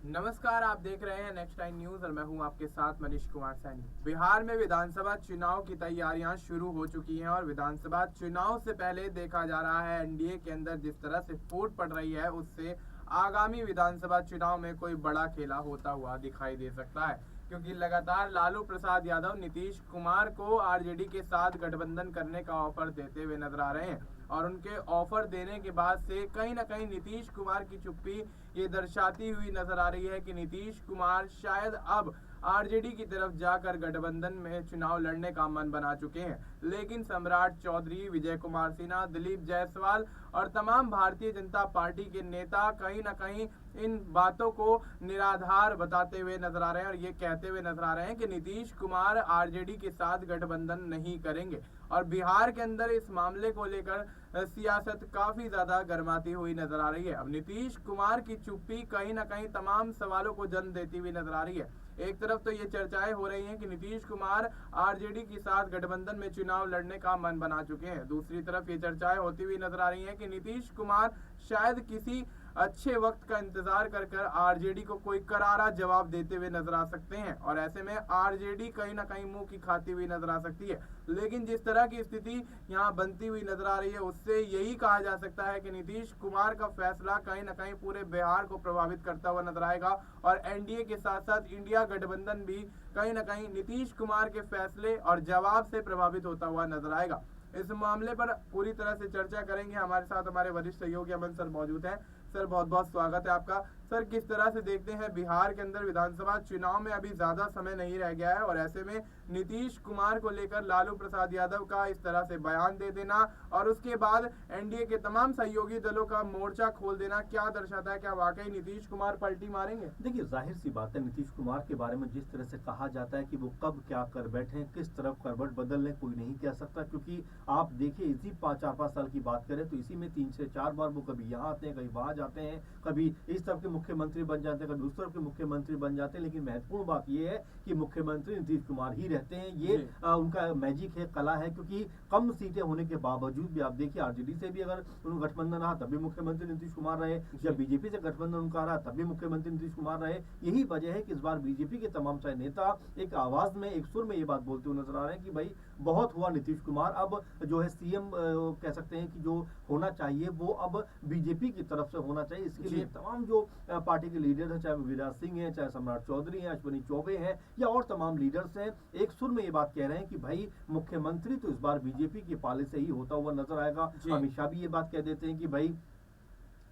नमस्कार, आप देख रहे हैं नेक्स्ट टाइम न्यूज और मैं हूं आपके साथ मनीष कुमार सैनी। बिहार में विधानसभा चुनाव की तैयारियां शुरू हो चुकी हैं और विधानसभा चुनाव से पहले देखा जा रहा है एनडीए के अंदर जिस तरह से फूट पड़ रही है उससे आगामी विधानसभा चुनाव में कोई बड़ा खेला होता हुआ दिखाई दे सकता है, क्योंकि लगातार लालू प्रसाद यादव नीतीश कुमार को आरजेडी के साथ गठबंधन करने का ऑफर देते हुए नजर आ रहे हैं और उनके ऑफर देने के बाद से कहीं ना कहीं नीतीश कुमार की चुप्पी ये दर्शाती हुई नजर आ रही है कि नीतीश कुमार शायद अब आरजेडी की तरफ जाकर गठबंधन में चुनाव लड़ने का मन बना चुके हैं। लेकिन सम्राट चौधरी, विजय कुमार सिन्हा, दिलीप जायसवाल और तमाम भारतीय जनता पार्टी के नेता कहीं ना कहीं इन बातों को निराधार बताते हुए नजर आ रहे हैं और ये कहते हुए नजर आ रहे हैं कि नीतीश कुमार आरजेडी के साथ गठबंधन नहीं करेंगे। और बिहार के अंदर इस मामले को लेकर सियासत काफी ज्यादा गर्माती हुई नजर आ रही है। अब नीतीश कुमार की चुप्पी कहीं ना कहीं तमाम सवालों को जन्म देती हुई नजर आ रही है। एक तरफ तो ये चर्चाएं हो रही हैं कि नीतीश कुमार आरजेडी के साथ गठबंधन में चुनाव लड़ने का मन बना चुके हैं। दूसरी तरफ ये चर्चाएं होती हुई नजर आ रही हैं कि नीतीश कुमार शायद किसी अच्छे वक्त का इंतजार कर कर आरजेडी को कोई करारा जवाब देते हुए नजर आ सकते हैं और ऐसे में आरजेडी कहीं ना कहीं मुंह की खाती हुई नजर आ सकती है। लेकिन जिस तरह की स्थिति यहाँ बनती हुई नजर आ रही है उससे यही कहा जा सकता है कि नीतीश कुमार का फैसला कहीं ना कहीं पूरे बिहार को प्रभावित करता हुआ नजर आएगा और एनडीए के साथ साथ इंडिया गठबंधन भी कहीं ना कहीं नीतीश कुमार के फैसले और जवाब से प्रभावित होता हुआ नजर आएगा। इस मामले पर पूरी तरह से चर्चा करेंगे। हमारे साथ हमारे वरिष्ठ सहयोगी अमन सर मौजूद हैं। सर, बहुत बहुत स्वागत है आपका। सर, किस तरह से देखते हैं बिहार के अंदर विधानसभा चुनाव में अभी ज्यादा समय नहीं रह गया है और ऐसे में नीतीश कुमार को लेकर लालू प्रसाद यादव का इस तरह से बयान दे देना और उसके बाद एनडीए के तमाम सहयोगी दलों का मोर्चा खोल देना क्या दर्शाता है? क्या वाकई नीतीश कुमार पलटी मारेंगे? देखिए, जाहिर सी बात है, नीतीश कुमार के बारे में जिस तरह से कहा जाता है कि वो कब क्या कर बैठे, किस तरफ करवट बदल लें, कोई नहीं कह सकता। क्योंकि आप देखिए, इसी 4-5 साल की बात करें तो इसी में 3 से 4 बार वो कभी यहाँ आते हैं, कभी वहां जाते हैं, कभी इस तरफ के मुख्यमंत्री बन जाते हैं, कभी उस तरफ के मुख्यमंत्री बन जाते हैं। लेकिन महत्वपूर्ण बात यह है कि मुख्यमंत्री नीतीश कुमार ही रहते हैं। ये उनका मैजिक है, कला है। क्योंकि कम सीटें होने के बावजूद भी आप देखिए, आरजेडी से भी अगर उनका गठबंधन रहा तब भी मुख्यमंत्री नीतीश कुमार रहे, जब बीजेपी से गठबंधन उनका रहा तब भी मुख्यमंत्री नीतीश कुमार रहे। यही वजह है कि इस बार बीजेपी के तमाम सारे नेता एक आवाज में, एक सुर में ये बात बोलते हुए नजर आ रहे हैं कि भाई बहुत हुआ नीतीश कुमार, अब जो है सीएम कह सकते हैं कि जो होना चाहिए वो अब बीजेपी की तरफ से होना चाहिए। इसके लिए तमाम जो पार्टी के लीडर हैं, चाहे विराज सिंह हैं, चाहे सम्राट चौधरी हैं, अश्विनी चौबे हैं या और तमाम लीडर्स हैं, एक सुर में ये बात कह रहे हैं कि भाई मुख्यमंत्री तो इस बार बीजेपी के पाले से ही होता हुआ नजर आएगा। अमित शाह भी ये बात कह देते हैं कि भाई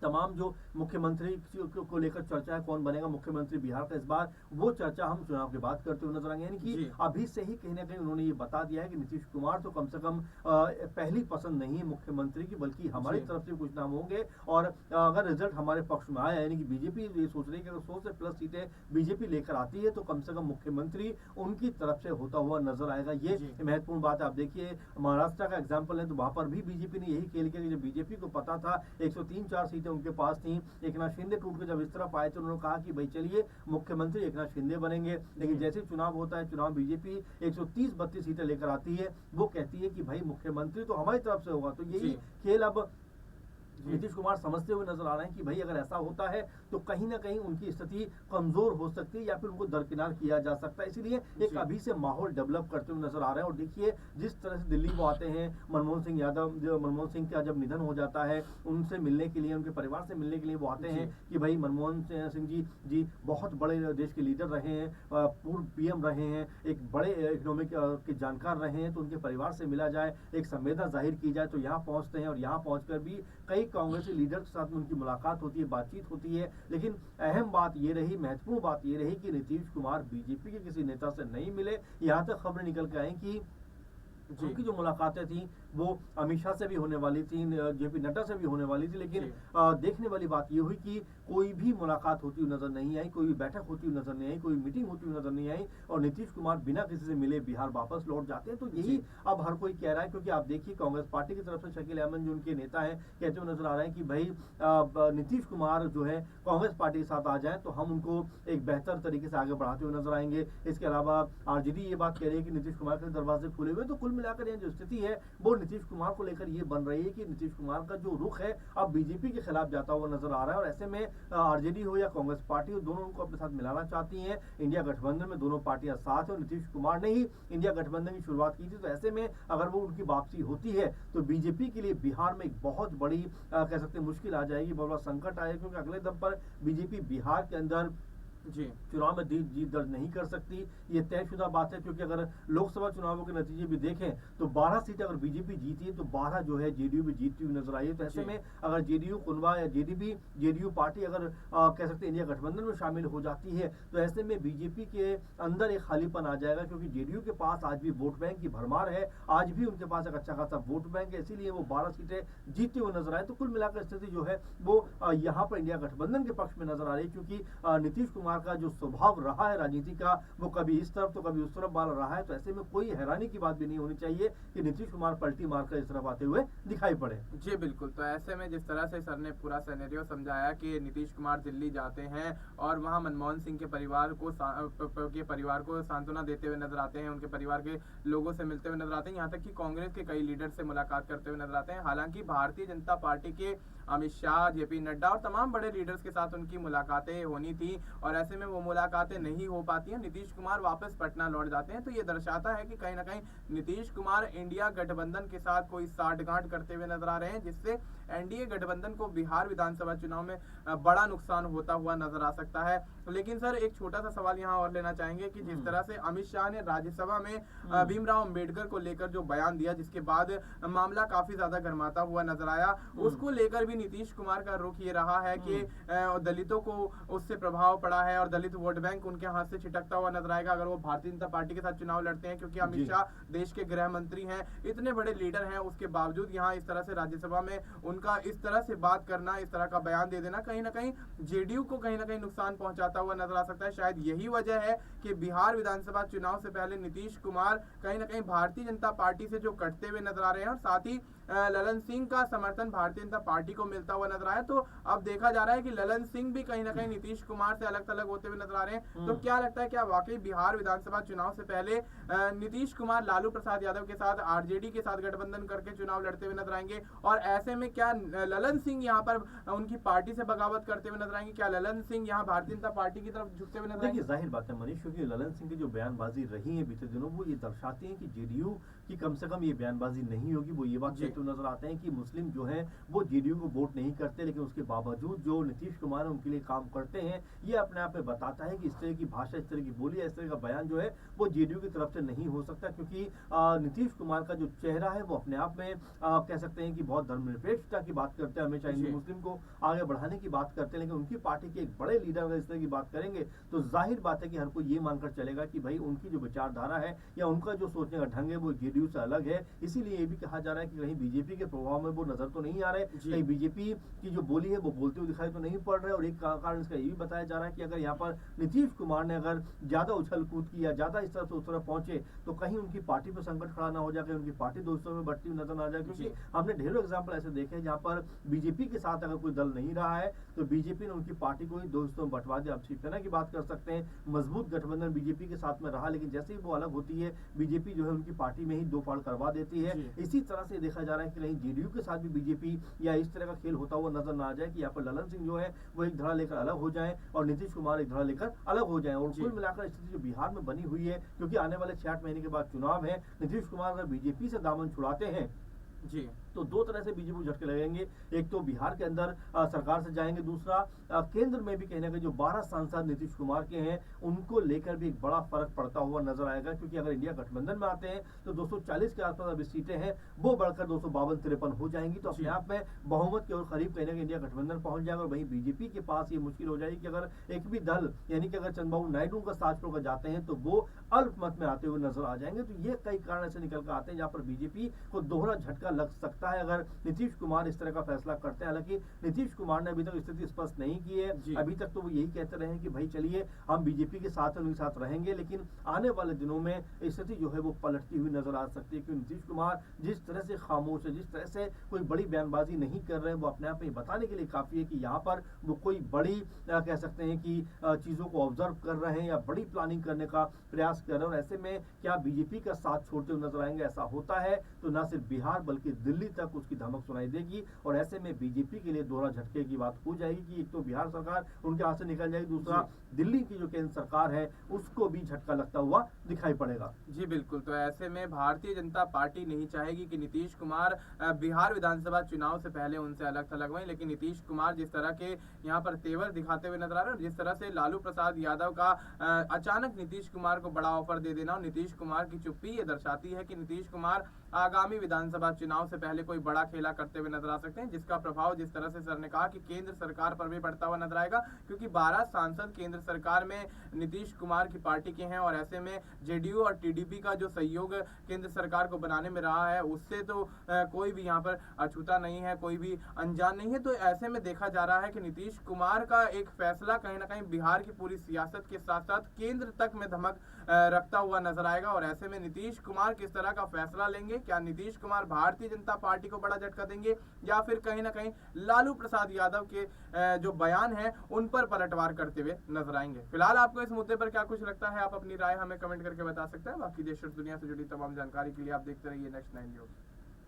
तमाम जो मुख्यमंत्री को लेकर चर्चा है, कौन बनेगा मुख्यमंत्री बिहार का इस बार, वो चर्चा हम चुनाव के बाद करते हुए नजर आएंगे। यानी कि अभी से ही कहीं ना कहीं उन्होंने ये बता दिया है कि नीतीश कुमार तो कम से कम पहली पसंद नहीं है मुख्यमंत्री की, बल्कि हमारी तरफ से कुछ नाम होंगे। और अगर रिजल्ट हमारे पक्ष में आया, यानी कि बीजेपी ये सोच रही है कि अगर 100 से प्लस सीटें बीजेपी लेकर आती है तो कम से कम मुख्यमंत्री उनकी तरफ से होता हुआ नजर आएगा। ये महत्वपूर्ण बात है। आप देखिए, महाराष्ट्र का एग्जाम्पल है तो वहां पर भी बीजेपी ने यही खेल किया। जब बीजेपी को पता था 103-4 सीटें उनके पास थी, एकनाथ शिंदे टूट के जब इस तरफ आए तो उन्होंने कहा कि भाई चलिए मुख्यमंत्री एकनाथ शिंदे बनेंगे। लेकिन जैसे चुनाव होता है, चुनाव बीजेपी 130-32 सीटें लेकर आती है, वो कहती है कि भाई मुख्यमंत्री तो हमारी तरफ से होगा। तो यही खेल अब नीतीश कुमार समझते हुए नजर आ रहे हैं कि भाई अगर ऐसा होता है तो कहीं ना कहीं उनकी स्थिति कमजोर हो सकती है या फिर उनको दरकिनार किया जा सकता है। इसलिए एक अभी से माहौल डेवलप करते हुए नजर आ रहे हैं। और देखिए, जिस तरह से दिल्ली वो आते हैं, मनमोहन सिंह यादव, जो मनमोहन सिंह का जब निधन हो जाता है उनसे मिलने के लिए, उनके परिवार से मिलने के लिए वो आते हैं कि भाई मनमोहन सिंह जी बहुत बड़े देश के लीडर रहे हैं, पूर्व पीएम रहे हैं, एक बड़े इकोनॉमिक के जानकार रहे हैं, तो उनके परिवार से मिला जाए, एक संवेदना जाहिर की जाए। तो यहाँ पहुंचते हैं और यहाँ पहुंचकर भी कई कांग्रेसी लीडर के साथ में उनकी मुलाकात होती है, बातचीत होती है। लेकिन अहम बात ये रही, महत्वपूर्ण बात ये रही कि नीतीश कुमार बीजेपी के किसी नेता से नहीं मिले। यहाँ तक खबरें निकल के आई कि उनकी जो मुलाकातें थी वो अमित शाह से भी होने वाली थी, जेपी नड्डा से भी होने वाली थी। लेकिन देखने वाली बात ये हुई कि कोई भी मुलाकात होती हुई नजर नहीं आई, कोई बैठक होती हुई नजर नहीं आई, कोई मीटिंग होती हुई नजर नहीं आई और नीतीश कुमार बिना किसी से मिले बिहार वापस लौट जाते हैं। तो यही अब हर कोई कह रहा है। क्योंकि आप देखिए, कांग्रेस पार्टी की तरफ से शकील अहमद जो उनके नेता है कहते हुए नजर आ रहे हैं कि भाई नीतीश कुमार जो है कांग्रेस पार्टी के साथ आ जाए तो हम उनको एक बेहतर तरीके से आगे बढ़ाते हुए नजर आएंगे। इसके अलावा आरजेडी ये बात कह रही है कि नीतीश कुमार के दरवाजे खुले हुए। तो कुल मिलाकर ये जो स्थिति है वो नीतीश कुमार को लेकर ये बन रही है कि नीतीश कुमार का जो रुख है अब बीजेपी के खिलाफ जाता हुआ नजर आ रहा है। और ऐसे में आरजेडी हो या कांग्रेस पार्टी हो, दोनों उनको अपने साथ मिलाना चाहती हैं। इंडिया गठबंधन में दोनों पार्टियां साथ हैं और नीतीश कुमार ने ही इंडिया गठबंधन की शुरुआत की थी। तो ऐसे में अगर वो उनकी वापसी होती है तो बीजेपी के लिए बिहार में एक बहुत बड़ी कह सकते हैं मुश्किल आ जाएगी, बहुत बड़ा संकट आएगा, क्योंकि अगले दम पर बीजेपी बिहार के अंदर जी चुनाव में जीत दर्ज नहीं कर सकती। ये तयशुदा बात है, क्योंकि अगर लोकसभा चुनावों के नतीजे भी देखें तो 12 सीटें अगर बीजेपी जीती है तो 12 जो है जेडीयू भी जीतती हुई नजर आई है। तो ऐसे में अगर जेडीयू कुनवा या जेडीयू पार्टी अगर कह सकते हैं इंडिया गठबंधन में शामिल हो जाती है तो ऐसे में बीजेपी के अंदर एक खालीपन आ जाएगा, क्योंकि जेडीयू के पास आज भी वोट बैंक की भरमार है, आज भी उनके पास एक अच्छा खासा वोट बैंक है, इसीलिए वो 12 सीटें जीतते हुए नजर आए। तो कुल मिलाकर स्थिति जो है वो यहाँ पर इंडिया गठबंधन के पक्ष में नजर आ रही है, क्योंकि नीतीश कुमार का जो स्वभाव रहा है राजनीति का वो कभी इस तरफ तो कभी उस तरफ वाला रहा है। तो ऐसे में कोई हैरानी की बात भी नहीं होनी चाहिए कि नीतीश कुमार पलटी मारकर इस तरफ आते हुए दिखाई पड़े। जी बिल्कुल। तो ऐसे में जिस तरह से सर ने पूरा सिनेरियो समझाया कि नीतीश कुमार दिल्ली जाते हैं और वहां मनमोहन सिंह के परिवार को सांत्वना देते हुए नजर आते हैं, उनके परिवार के लोगों से मिलते हुए नजर आते हैं, यहाँ तक कि कांग्रेस के कई लीडर से मुलाकात करते हुए नजर आते हैं। हालांकि भारतीय जनता पार्टी के अमित शाह, जेपी नड्डा और तमाम बड़े लीडर्स के साथ उनकी मुलाकातें होनी थी और ऐसे में वो मुलाकातें नहीं हो पाती हैं, नीतीश कुमार वापस पटना लौट जाते हैं। तो ये दर्शाता है कि कहीं ना कहीं नीतीश कुमार इंडिया गठबंधन के साथ कोई साठगांठ करते हुए नजर आ रहे हैं, जिससे एनडीए गठबंधन को बिहार विधानसभा चुनाव में बड़ा नुकसान होता हुआ नजर आ सकता है। लेकिन सर एक छोटा सा सवाल यहाँ और लेना चाहेंगे कि जिस तरह से अमित शाह ने राज्यसभा में भीमराव अंबेडकर को लेकर जो बयान दिया, जिसके बाद मामला काफी ज्यादा गर्माता हुआ नजर आया, उसको लेकर भी नीतीश कुमार का रुख ये रहा है कि दलितों को उससे प्रभाव पड़ा है और दलित वोट बैंक उनके हाथ से छिटकता हुआ नजर आएगा अगर वो भारतीय जनता पार्टी के साथ चुनाव लड़ते हैं, क्योंकि अमित शाह देश के गृह मंत्री हैं, इतने बड़े लीडर हैं, उसके बावजूद यहाँ इस तरह से राज्यसभा में उनका इस तरह से बात करना, इस तरह का बयान दे देना कहीं ना कहीं जेडीयू को कहीं ना कहीं नुकसान पहुंचाता हुआ नजर आ सकता है। शायद यही वजह है कि बिहार विधानसभा चुनाव से पहले नीतीश कुमार कहीं ना कहीं भारतीय जनता पार्टी से जो कटते हुए नजर आ रहे हैं और साथ ही ललन सिंह का समर्थन भारतीय जनता पार्टी को मिलता हुआ नजर आया। तो अब देखा जा रहा है कि ललन सिंह भी कहीं ना कहीं नीतीश कुमार से अलग थलग होते हुए नजर आ रहे हैं। तो क्या लगता है, क्या वाकई बिहार विधानसभा चुनाव से पहले नीतीश कुमार लालू प्रसाद यादव के साथ आरजेडी के साथ गठबंधन करके चुनाव लड़ते हुए नजर आएंगे? और ऐसे में क्या ललन सिंह यहाँ पर उनकी पार्टी से बगावत करते हुए नजर आएंगे? क्या ललन सिंह यहाँ भारतीय जनता पार्टी की तरफ झुकते हुए नजर आएंगे? जाहिर बात है मनीष, क्योंकि ललन सिंह की जो बयानबाजी रही है बीते दिनों वो ये दर्शाती है कि जेडीयू की कम से कम ये बयानबाजी नहीं होगी। वो ये बात कहते हुए नजर आते हैं कि मुस्लिम जो है वो जेडीयू को वोट नहीं करते, लेकिन उसके बावजूद जो नीतीश कुमार है उनके लिए काम करते हैं। ये अपने आप में बताता है कि इस तरह की भाषा, इस तरह की बोली, इस तरह का बयान जो है वो जेडीयू की तरफ से नहीं हो सकता, क्योंकि नीतीश कुमार का जो चेहरा है वो अपने आप में कह सकते हैं कि बहुत धर्मनिरपेक्षता की बात करते हैं, हमेशा हिंदू मुस्लिम को आगे बढ़ाने की बात करते हैं, लेकिन उनकी पार्टी के एक बड़े लीडर अगर इस तरह की बात करेंगे तो जाहिर बात है कि हर कोई ये मानकर चलेगा कि भाई उनकी जो विचारधारा है या उनका जो सोचने का ढंग है वो जेडीयू से अलग है। इसीलिए ये भी कहा जा रहा है कि कहीं बीजेपी के प्रभाव में वो नजर तो नहीं आ रहे, कहीं बीजेपी की जो बोली है वो बोलते हुए दिखाई तो नहीं पड़ रहे। और एक कारण इसका ये भी बताया जा रहा है कि अगर यहाँ पर नीतीश कुमार ने अगर ज्यादा उछल कूद की या ज्यादा इस तरफ से उस तरफ पहुंचे तो कहीं उनकी पार्टी पर संकट खड़ा ना हो जाए, उनकी पार्टी दोस्तों में बढ़ती हुई नजर ना आ जाए। क्योंकि हमने ढेरों एग्जाम्पल ऐसे देखे हैं जहाँ पर बीजेपी के साथ अगर कोई दल नहीं रहा है तो बीजेपी ने उनकी पार्टी को ही दोस्तों में बंटवा दिया। अब शिवसेना की बात कर सकते हैं, मजबूत गठबंधन बीजेपी के साथ में रहा, लेकिन जैसे ही वो अलग होती है बीजेपी जो है उनकी पार्टी में ही दो फाड़ करवा देती है। इसी तरह से देखा जा रहा है कि कहीं जेडीयू के साथ भी बीजेपी या इस तरह का खेल होता हुआ नजर ना आ जाए कि यहाँ पर ललन सिंह जो है वो एक धड़ा लेकर अलग हो जाए और नीतीश कुमार एक धड़ा लेकर अलग हो जाए। और कुल मिलाकर स्थिति जो बिहार में बनी हुई है, क्योंकि आने वाले 6 महीने के बाद चुनाव है, नीतीश कुमार अगर बीजेपी से दामन छुड़ाते हैं जी तो दो तरह से बीजेपी को झटके लगेंगे। एक तो बिहार के अंदर सरकार से जाएंगे, दूसरा केंद्र में भी कहने का जो 12 सांसद नीतीश कुमार के हैं उनको लेकर भी एक बड़ा फर्क पड़ता हुआ नजर आएगा। क्योंकि अगर इंडिया गठबंधन में आते हैं तो 240 के आसपास अभी सीटें हैं वो बढ़कर 252-53 हो जाएंगी, तो अपने आप में बहुमत के और करीब कहने का इंडिया गठबंधन पहुंच जाएगा। और वहीं बीजेपी के पास ये मुश्किल हो जाएगी कि अगर एक भी दल यानी कि अगर चंद्रबाबू नायडू का साथ छोड़कर जाते हैं तो वो अल्प मत में आते हुए नजर आ जाएंगे। तो ये कई कारण ऐसे निकल कर आते हैं जहाँ पर बीजेपी को दोहरा झटका लग सकता है अगर नीतीश कुमार इस तरह का फैसला करते हैं। हालांकि नीतीश कुमार ने अभी तक स्थिति स्पष्ट नहीं की है, अभी तक तो वो यही कहते रहे कि भाई चलिए हम बीजेपी के साथ उनके साथ रहेंगे, लेकिन आने वाले दिनों में स्थिति जो है वो पलटती हुई नजर आ सकती है। क्योंकि नीतीश कुमार जिस तरह से खामोश है, जिस तरह से कोई बड़ी बयानबाजी नहीं कर रहे हैं, वो अपने आप में बताने के लिए काफी है कि यहाँ पर वो कोई बड़ी कह सकते हैं कि चीजों को ऑब्जर्व कर रहे हैं या बड़ी प्लानिंग करने का प्रयास कर रहे हैं। और ऐसे में क्या बीजेपी का साथ छोड़ते हुए नजर आएंगे? ऐसा होता है तो न सिर्फ बिहार बल्कि दिल्ली दिल्ली तक उसकी धमक सुनाई देगी और ऐसे में बीजेपी के लिए दोहरा झटके की बात हो जाएगी कि एक तो बिहार सरकार उनके हाथ से निकल जाएगी, दूसरा दिल्ली की जो केंद्र सरकार है उसको भी झटका लगता हुआ दिखाई पड़ेगा। जी बिल्कुल, तो ऐसे में भारतीय जनता पार्टी नहीं चाहेगी कि नीतीश कुमार बिहार विधानसभा चुनाव से पहले उनसे अलग थलग हुए, लेकिन नीतीश कुमार जिस तरह के यहाँ पर तेवर दिखाते हुए नजर आ रहे हैं, जिस तरह से लालू प्रसाद यादव का अचानक नीतीश कुमार को बड़ा ऑफर दे देना और नीतीश कुमार की चुप्पी ये दर्शाती है कि नीतीश कुमार आगामी विधानसभा चुनाव से पहले कोई बड़ा खेला करते हुए नजर आ सकते हैं, जिसका प्रभाव जिस तरह से सर ने कहा कि केंद्र सरकार पर भी पड़ता हुआ नजर आएगा, क्योंकि 12 सांसद केंद्र सरकार में नीतीश कुमार की पार्टी के हैं और ऐसे में जेडीयू और टीडीपी का जो सहयोग केंद्र सरकार को बनाने में रहा है उससे तो कोई भी यहाँ पर अछूता नहीं है, कोई भी अनजान नहीं है। तो ऐसे में देखा जा रहा है कि नीतीश कुमार का एक फैसला कहीं ना कहीं बिहार की पूरी सियासत के साथ साथ केंद्र तक में धमक रखता हुआ नजर आएगा और ऐसे में नीतीश कुमार किस तरह का फैसला लेंगे, क्या नीतीश कुमार भारतीय जनता पार्टी को बड़ा झटका देंगे या फिर कहीं ना कहीं लालू प्रसाद यादव के जो बयान है उन पर पलटवार करते हुए नजर आएंगे। फिलहाल आपको इस मुद्दे पर क्या कुछ लगता है, आप अपनी राय हमें कमेंट करके बता सकते हैं। बाकी देश और दुनिया से जुड़ी तमाम जानकारी के लिए आप देखते रहिए नेक्स्ट 9 न्यूज।